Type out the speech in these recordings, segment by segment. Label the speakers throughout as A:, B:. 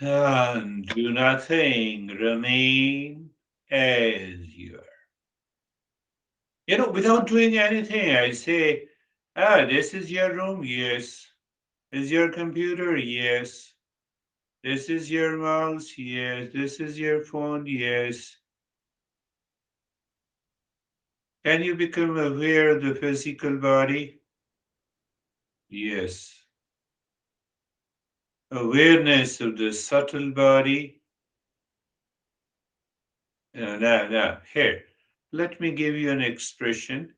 A: And do nothing, remain as you are. Without doing anything, I say, this is your room, yes. Is your computer, yes. This is your mouse, yes. This is your phone, yes. Can you become aware of the physical body? Yes. Awareness of the subtle body. Now, here, let me give you an expression.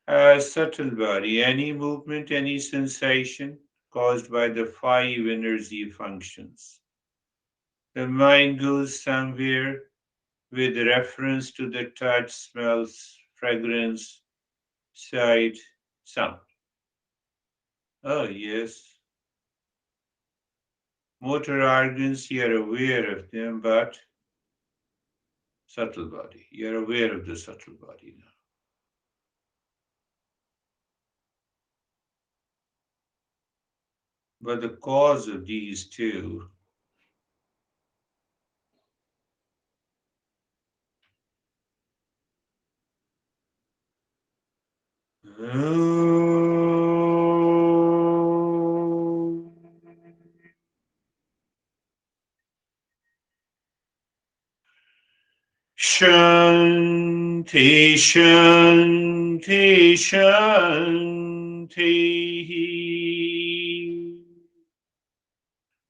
A: Subtle body, any movement, any sensation caused by the five energy functions. The mind goes somewhere with reference to the touch, smells, fragrance, sight, sound. Oh, yes. Motor organs, you're aware of them, but subtle body. You're aware of the subtle body now. But the cause of these two, Shanti, Shanti, Shanti.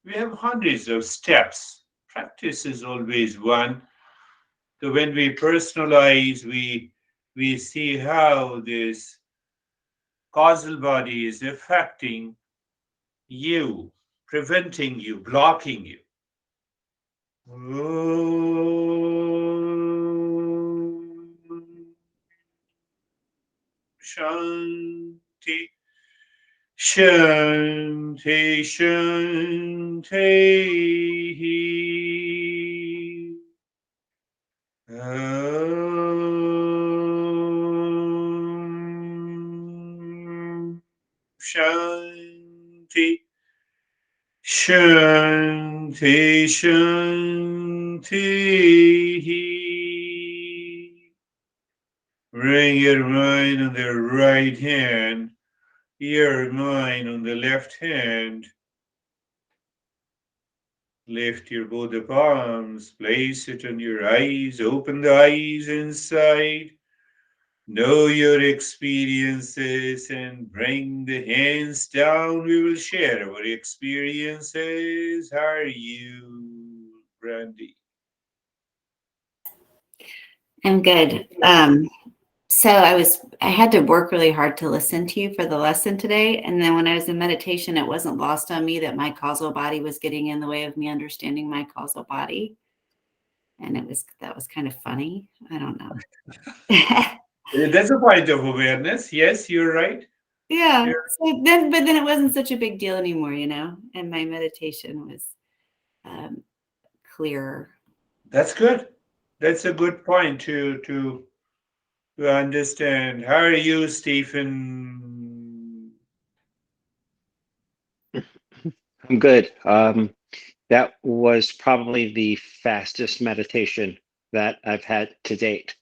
A: We have hundreds of steps. Practice is always one. So when we personalize, we see how this causal body is affecting you, preventing you, blocking you. Om Shanti, Shanti, Shanti. Om Shanti, Shanti, Shanti. Bring your mind on the right hand, your mind on the left hand. Lift your both palms, place it on your eyes, open the eyes inside. Know your experiences and bring the hands down. We will share our experiences. How are you, Brandy?
B: I'm good. So I had to work really hard to listen to you for the lesson today. And then when I was in meditation, it wasn't lost on me that my causal body was getting in the way of me understanding my causal body. And that was kind of funny. I don't know.
A: That's a point of awareness. Yes, you're right.
B: Yeah.
A: You're-
B: But then it wasn't such a big deal anymore, you know, and my meditation was um, clearer.
A: That's good. That's a good point to understand. How are you, Stephen?
C: I'm good. That was probably the fastest meditation that I've had to date.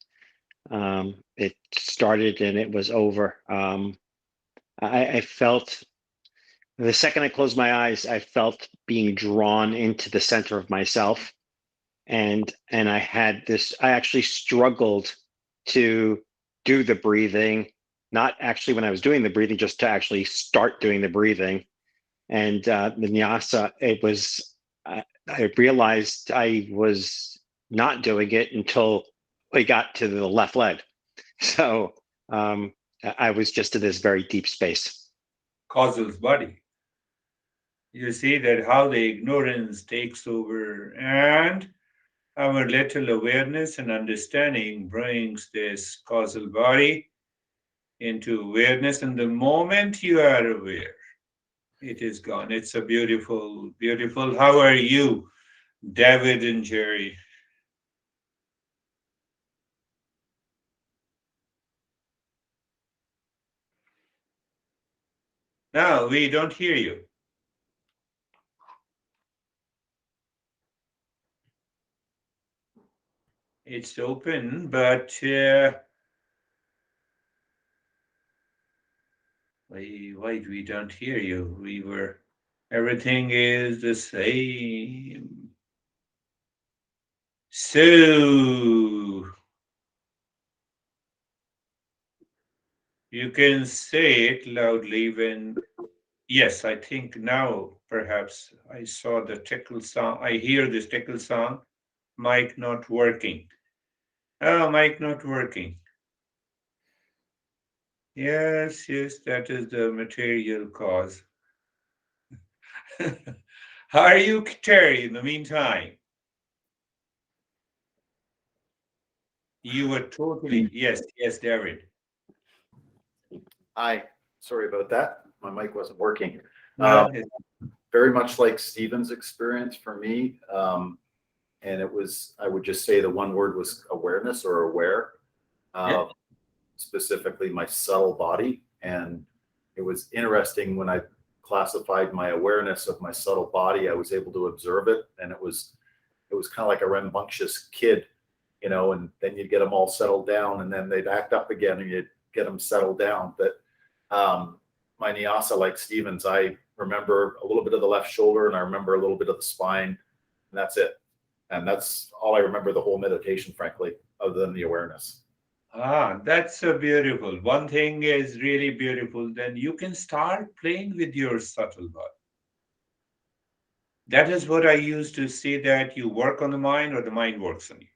C: It started and it was over. I felt the second I closed my eyes, I felt being drawn into the center of myself, and I had this. I actually struggled to do the breathing, not actually when I was doing the breathing, just to actually start doing the breathing and vinyasa. It was I realized I was not doing it until I got to the left leg. So I was just in this very deep space.
A: Causal's body. You see that how the ignorance takes over, and our little awareness and understanding brings this causal body into awareness, and the moment you are aware, it is gone. It's a beautiful, beautiful. How are you, David and Jerry? No, we don't hear you. It's open, but why we don't hear you? Everything is the same. So you can say it loudly when, yes, I think now perhaps I saw the tickle sound. I hear this tickle sound. Mic not working. Oh, mic not working. Yes, yes, that is the material cause. How are you, Terry, in the meantime? You were totally, yes, yes, David.
D: Hi, sorry about that. My mic wasn't working.
A: No,
D: Very much like Stephen's experience for me. And it was, I would just say the one word was awareness or aware,
A: yeah.
D: specifically my subtle body. And it was interesting when I classified my awareness of my subtle body, I was able to observe it. And it was kind of like a rambunctious kid, and then you'd get them all settled down and then they'd act up again and you'd get them settled down. But my Nyasa, like Stevens, I remember a little bit of the left shoulder and I remember a little bit of the spine, and that's it. And that's all I remember the whole meditation, frankly, other than the awareness.
A: That's so beautiful. One thing is really beautiful. Then you can start playing with your subtle body. That is what I used to say, that you work on the mind or the mind works on you.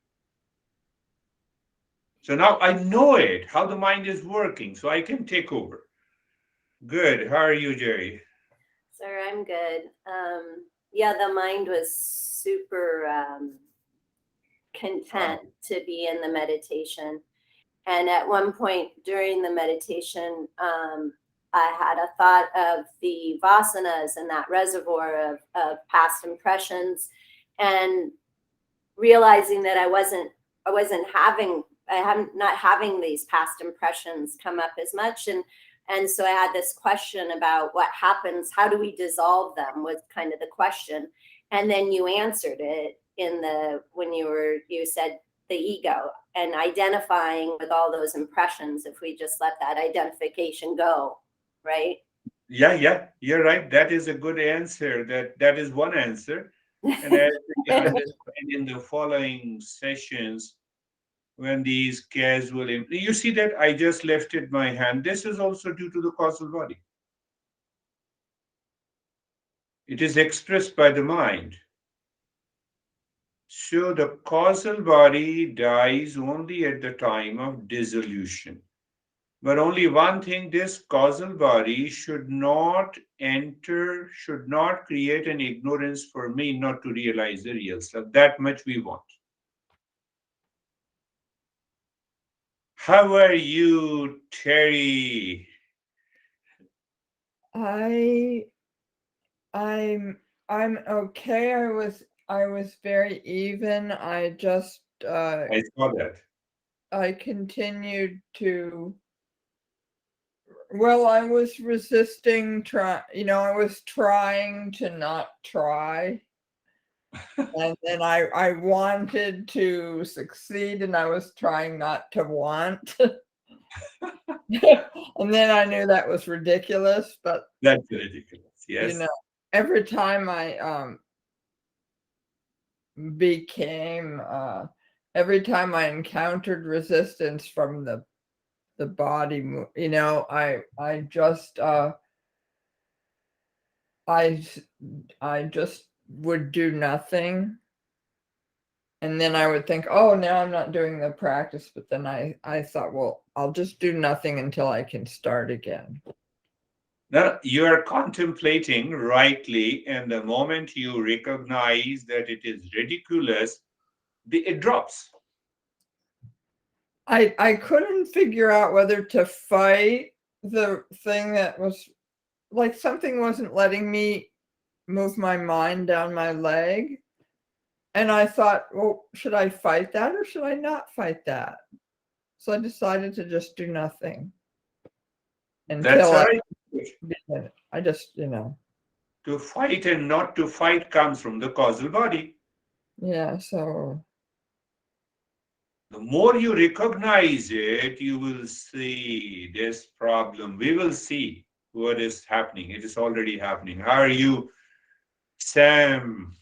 A: So now I know it, how the mind is working, so I can take over. Good. How are you, Jerry?
E: Sir, I'm good. Yeah, the mind was super content to be in the meditation. And at one point during the meditation, I had a thought of the vasanas and that reservoir of past impressions, and realizing that I'm not having these past impressions come up as much. And so I had this question about what happens, how do we dissolve them, was kind of the question. And then you answered it when you said the ego and identifying with all those impressions, if we just let that identification go, right?
A: Yeah, you're right. That is a good answer. That is one answer. And as we understand in the following sessions, when these casual, you see that I just lifted my hand. This is also due to the causal body. It is expressed by the mind. So the causal body dies only at the time of dissolution. But only one thing, this causal body should not create an ignorance for me not to realize the real self. That much we want. How are you, Terry?
F: I'm okay. I was very even. I just
A: I saw that.
F: I continued to, well, I was resisting I was trying to not try. And then I wanted to succeed and I was trying not to want. And then I knew that was ridiculous, but
A: That's ridiculous. Yes.
F: Every time I every time I encountered resistance from the body, I just I just would do nothing. And then I would think, oh, now I'm not doing the practice. But then I thought, well, I'll just do nothing until I can start again.
A: Now, you are contemplating rightly, and the moment you recognize that it is ridiculous, it drops.
F: I couldn't figure out whether to fight the thing that was like something wasn't letting me move my mind down my leg. And I thought, well, should I fight that or should I not fight that? So I decided to just do nothing
A: That's
F: until
A: right.
F: I just,
A: To fight and not to fight comes from the causal body.
F: yeah, so
A: The more you recognize it, you will see this problem. We will see what is happening. It is already happening. How are you, Sam?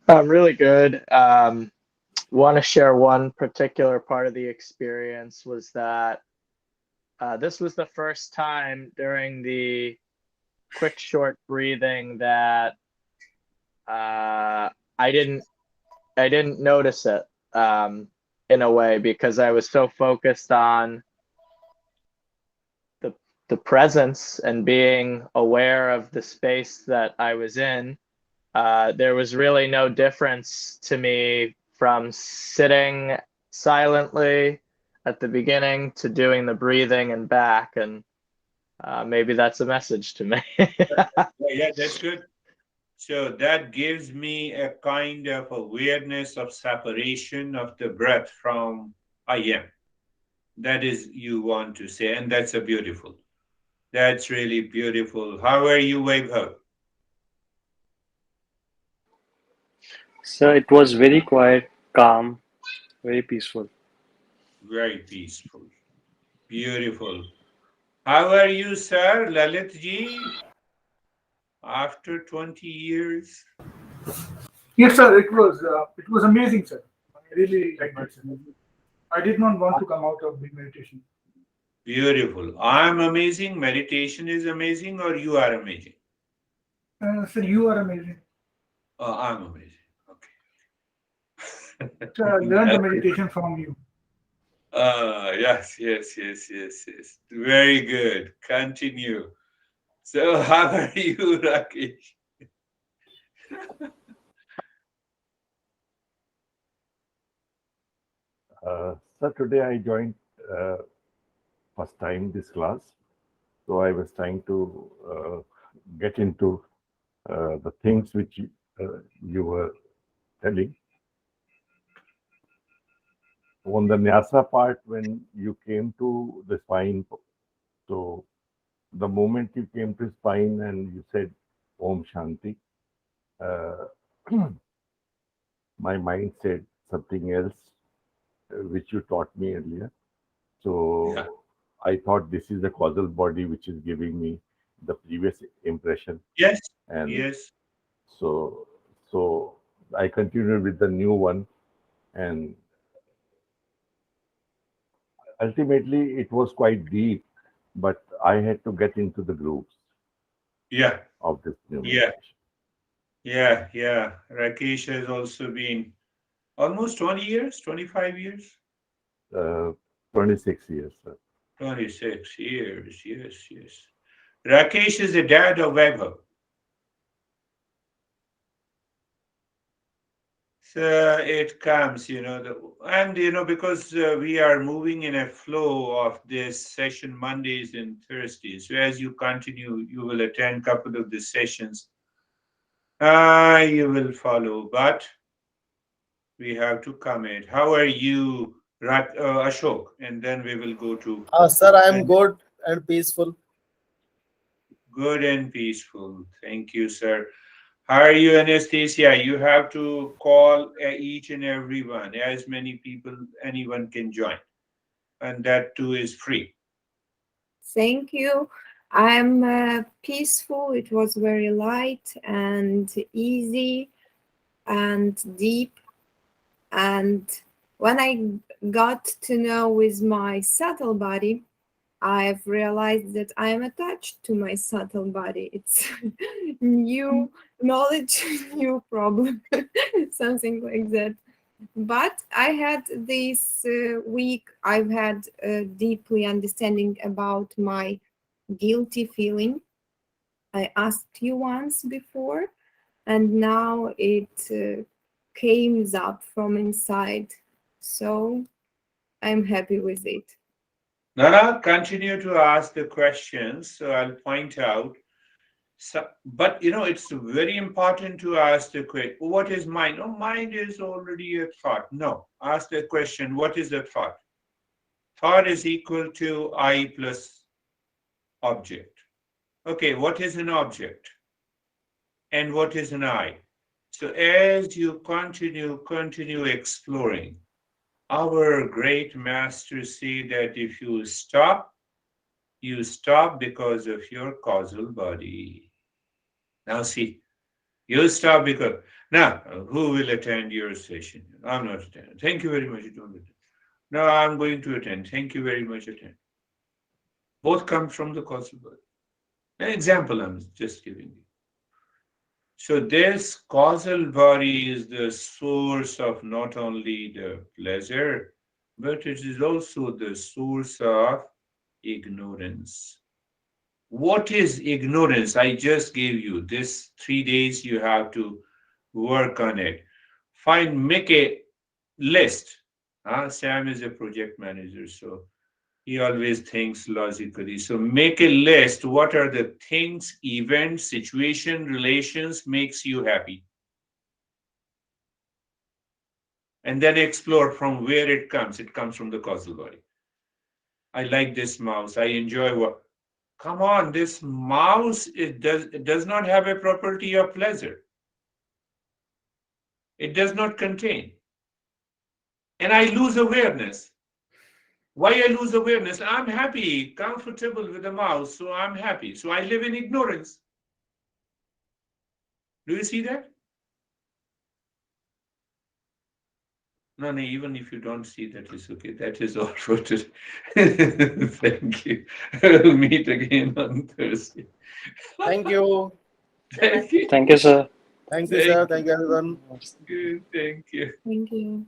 G: Really good. Want to share one particular part of the experience was that this was the first time during the quick, short breathing that I didn't notice it in a way because I was so focused on the presence and being aware of the space that I was in. There was really no difference to me from sitting silently at the beginning to doing the breathing and back. And maybe that's a message to me.
A: Yeah, that's good. So that gives me a kind of awareness of separation of the breath from I am. That is you want to say, and that's a beautiful. That's really beautiful. How are you, Vaibhav?
H: So it was very quiet, calm, very peaceful.
A: Very peaceful. Beautiful. How are you, sir? Lalit ji? After 20 years?
I: Yes, sir. It was amazing, sir. I really liked it, sir. I did not want to come out of the meditation.
A: Beautiful. I'm amazing. Meditation is amazing, or you are amazing?
I: Sir, you are amazing.
A: I'm amazing. Okay.
I: Sir, I learned the meditation from you.
A: Yes, yes, yes, yes, yes. Very good. Continue. So, how are you, Rakesh?
J: So today I joined first time this class, so I was trying to get into the things which you were telling. On the Nyasa part, when you came to the spine, so the moment you came to spine and you said Om Shanti, uh, my mind said something else, which you taught me earlier. So
A: Yeah.
J: I thought this is the causal body which is giving me the previous impression,
A: Yes,
J: and
A: yes.
J: so so I continued with the new one, and ultimately it was quite deep, but I had to get into the grooves
A: Yeah,
J: of this new
A: yeah,
J: meditation.
A: yeah, yeah. Rakesh has also been almost 20 years, 25 years,
J: Uh, 26 years, sir.
A: 26 years. Yes, yes. Rakesh is the dad of Vaibhav. So it comes, and because we are moving in a flow of this session Mondays and Thursdays. So as you continue, you will attend a couple of the sessions. You will follow, but we have to commit. How are you, Ashok? And then we will go to
K: Sir, I am good and peaceful.
A: good and peaceful. Thank you, sir. How are you, Anastasia? You have to call each and every one, as many people anyone can join, and that too is free.
L: Thank you. I'm peaceful. It was very light and easy and deep. And when I got to know with my subtle body, I've realized that I am attached to my subtle body. It's new knowledge, new problem, something like that. But I had this week, I've had deeply understanding about my guilty feeling. I asked you once before, and now it came up from inside. So I'm happy with it.
A: Nana, continue to ask the questions. So I'll point out. So, but it's very important to ask the question, what is mind? No, mind is already a thought. No, ask the question, what is the thought? Thought is equal to I plus object. Okay, what is an object? And what is an I? So as you continue exploring, our great masters say that if you stop because of your causal body. Now see, you stop because now who will attend your session? I'm not attending. Thank you very much. You don't attend. No, I'm going to attend. Thank you very much. Attend. Both come from the causal body. An example I'm just giving you. So this causal body is the source of not only the pleasure, but it is also the source of ignorance. What is ignorance? I just gave you this 3 days. You have to work on it. Make a list. Sam is a project manager, so he always thinks logically. So make a list. What are the things, events, situation, relations makes you happy? And then explore from where it comes. It comes from the causal body. I like this mouse. I enjoy what. Come on, this mouse, it does not have a property of pleasure. It does not contain. And I lose awareness. Why I lose awareness? I'm happy, comfortable with the mouse, so I'm happy. So I live in ignorance. Do you see that? No, even if you don't see that, it's okay. That is all for today. Thank you. We'll meet again on Thursday.
K: Thank you.
A: Thank you.
H: Thank you, sir.
K: Thank you, sir. Thank you, everyone.
A: Good. Thank you.
L: Thank you.